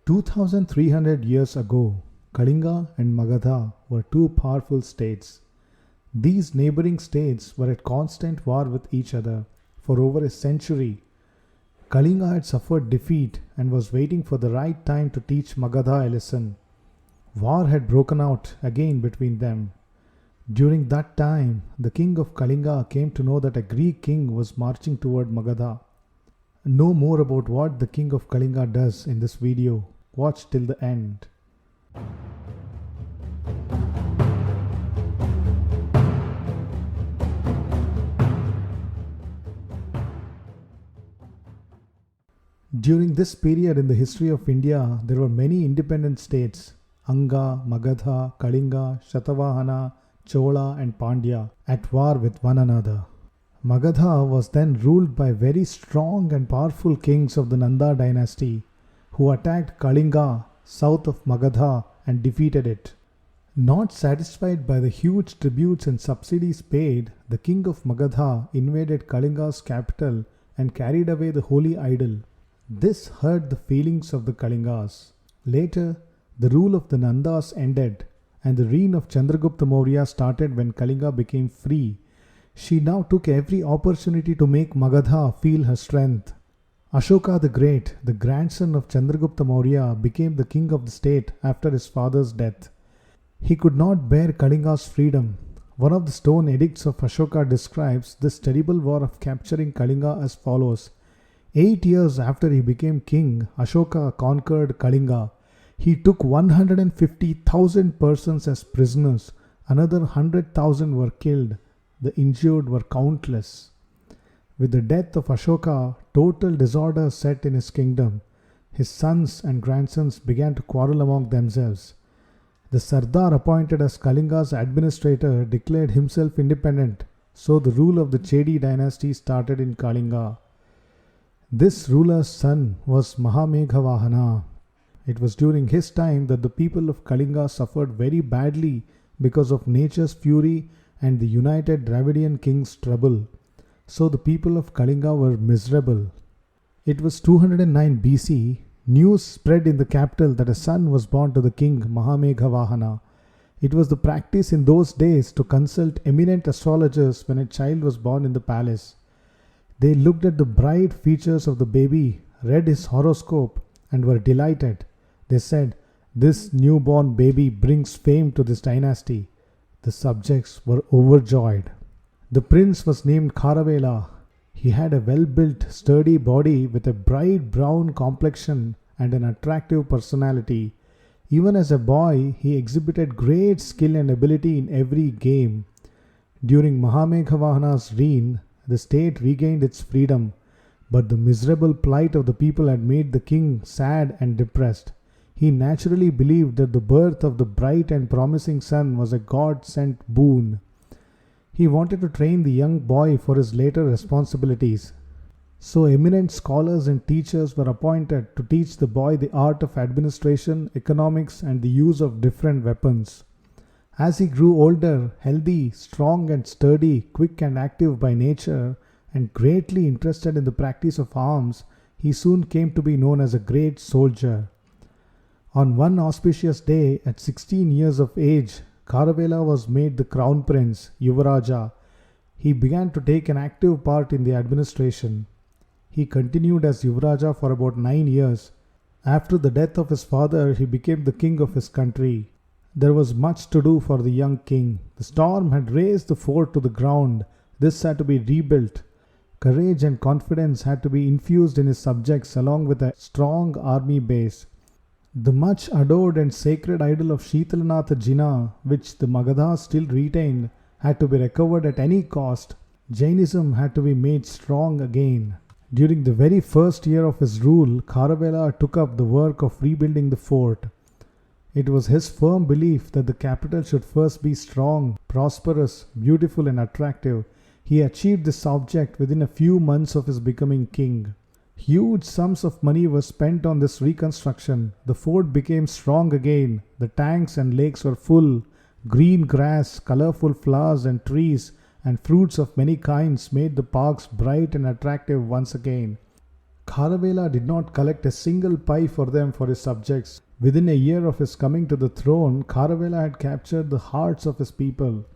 2300 years ago, Kalinga and Magadha were two powerful states. These neighboring states were at constant war with each other for over a century. Kalinga had suffered defeat and was waiting for the right time to teach Magadha a lesson. War had broken out again between them. During that time, the King of Kalinga came to know that a Greek king was marching toward Magadha. Know more about what the King of Kalinga does in this video. Watch till the end. During this period in the history of India, there were many independent states: Anga, Magadha, Kalinga, Shatavahana, Chola and Pandya at war with one another. Magadha was then ruled by very strong and powerful kings of the Nanda dynasty who attacked Kalinga south of Magadha and defeated it. Not satisfied by the huge tributes and subsidies paid, the king of Magadha invaded Kalinga's capital and carried away the holy idol. This hurt the feelings of the Kalingas. Later, the rule of the Nandas ended and the reign of Chandragupta Maurya started when Kalinga became free. She now took every opportunity to make Magadha feel her strength. Ashoka the Great, the grandson of Chandragupta Maurya, became the king of the state after his father's death. He could not bear Kalinga's freedom. One of the stone edicts of Ashoka describes this terrible war of capturing Kalinga as follows. 8 years after he became king, Ashoka conquered Kalinga. He took 150,000 persons as prisoners. Another 100,000 were killed. The injured were countless. With the death of Ashoka, total disorder set in his kingdom. His sons and grandsons began to quarrel among themselves. The Sardar appointed as Kalinga's administrator declared himself independent, so the rule of the Chedi dynasty started in Kalinga. This ruler's son was Mahameghavahana. It was during his time that the people of Kalinga suffered very badly because of nature's fury and the united Dravidian king's trouble. So the people of Kalinga were miserable. It was 209 BC. News spread in the capital that a son was born to the king Mahameghavahana. It was the practice in those days to consult eminent astrologers when a child was born in the palace. They looked at the bright features of the baby, read his horoscope, and were delighted. They said, "This newborn baby brings fame to this dynasty." The subjects were overjoyed. The prince was named Kharavela. He had a well-built, sturdy body with a bright brown complexion and an attractive personality. Even as a boy, he exhibited great skill and ability in every game. During Mahameghavahana's reign, the state regained its freedom, but the miserable plight of the people had made the king sad and depressed. He naturally believed that the birth of the bright and promising son was a God-sent boon. He wanted to train the young boy for his later responsibilities. So eminent scholars and teachers were appointed to teach the boy the art of administration, economics, and the use of different weapons. As he grew older, healthy, strong and sturdy, quick and active by nature, and greatly interested in the practice of arms, he soon came to be known as a great soldier. On one auspicious day, at 16 years of age, Kharavela was made the crown prince, Yuvaraja. He began to take an active part in the administration. He continued as Yuvaraja for about 9 years. After the death of his father, he became the king of his country. There was much to do for the young king. The storm had razed the fort to the ground. This had to be rebuilt. Courage and confidence had to be infused in his subjects along with a strong army base. The much adored and sacred idol of Sheetalanatha Jina, which the Magadha still retained, had to be recovered at any cost. Jainism had to be made strong again. During the very first year of his rule, Kharavela took up the work of rebuilding the fort. It was his firm belief that the capital should first be strong, prosperous, beautiful and attractive. He achieved this object within a few months of his becoming king. Huge sums of money were spent on this reconstruction. The fort became strong again. The tanks and lakes were full. Green grass, colorful flowers and trees, and fruits of many kinds made the parks bright and attractive once again. Kharavela did not collect a single pie for them for his subjects. Within a year of his coming to the throne, Kharavela had captured the hearts of his people.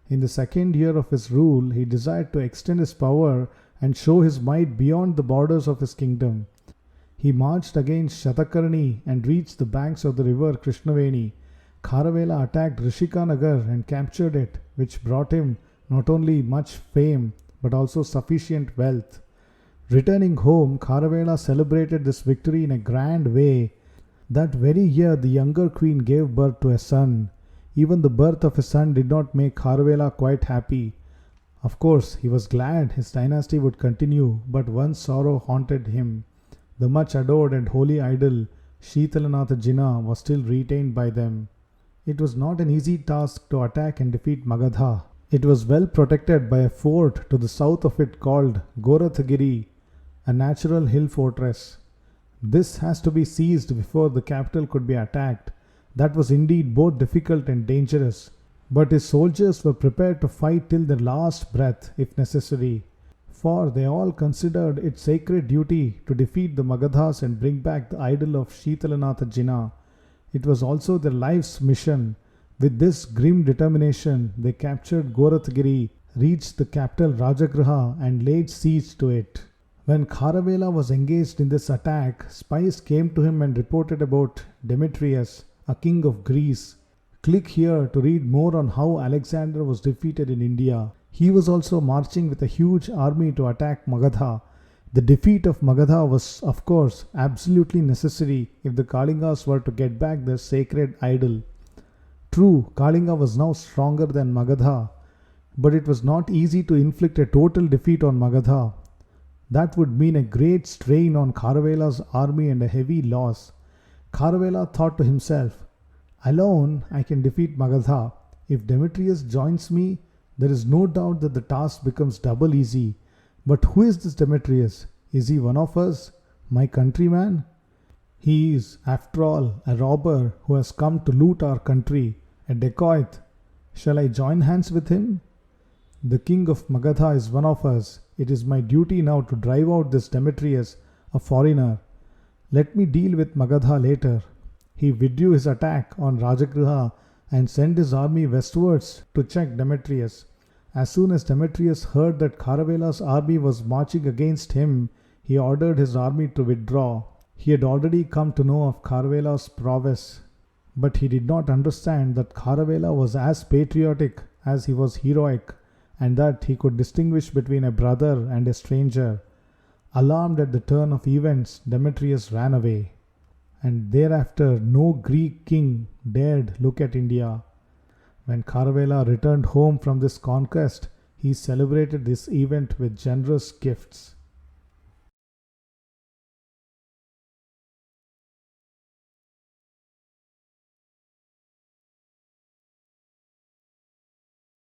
In the second year of his rule, he desired to extend his power and show his might beyond the borders of his kingdom. He marched against Shatakarni and reached the banks of the river Krishnaveni. Kharavela attacked Rishikanagar and captured it, which brought him not only much fame but also sufficient wealth. Returning home, Kharavela celebrated this victory in a grand way. That very year, the younger queen gave birth to a son. Even the birth of his son did not make Kharavela quite happy. Of course, he was glad his dynasty would continue, but one sorrow haunted him. The much adored and holy idol Sheetalanatha Jinnah was still retained by them. It was not an easy task to attack and defeat Magadha. It was well protected by a fort to the south of it called Gorathagiri, a natural hill fortress. This has to be seized before the capital could be attacked. That was indeed both difficult and dangerous, but his soldiers were prepared to fight till their last breath if necessary, for they all considered it sacred duty to defeat the Magadhas and bring back the idol of Sheetalanatha Jinnah. It was also their life's mission. With this grim determination, they captured Gorathagiri, reached the capital Rajagriha and laid siege to it. When Kharavela was engaged in this attack, spies came to him and reported about Demetrius, a king of Greece. Click here to read more on how Alexander was defeated in India. He was also marching with a huge army to attack Magadha. The defeat of Magadha was, of course, absolutely necessary if the Kalingas were to get back their sacred idol. True, Kalinga was now stronger than Magadha, but it was not easy to inflict a total defeat on Magadha. That would mean a great strain on Kharavela's army and a heavy loss. Kharavela thought to himself, alone I can defeat Magadha. If Demetrius joins me, there is no doubt that the task becomes double easy. But who is this Demetrius? Is he one of us, my countryman? He is, after all, a robber who has come to loot our country, a dacoit. Shall I join hands with him? The king of Magadha is one of us. It is my duty now to drive out this Demetrius, a foreigner. Let me deal with Magadha later. He withdrew his attack on Rajagriha and sent his army westwards to check Demetrius. As soon as Demetrius heard that Kharavela's army was marching against him, he ordered his army to withdraw. He had already come to know of Kharavela's prowess, but he did not understand that Kharavela was as patriotic as he was heroic, and that he could distinguish between a brother and a stranger. Alarmed at the turn of events, Demetrius ran away, and thereafter no Greek king dared look at India. When Kharavela returned home from this conquest, he celebrated this event with generous gifts.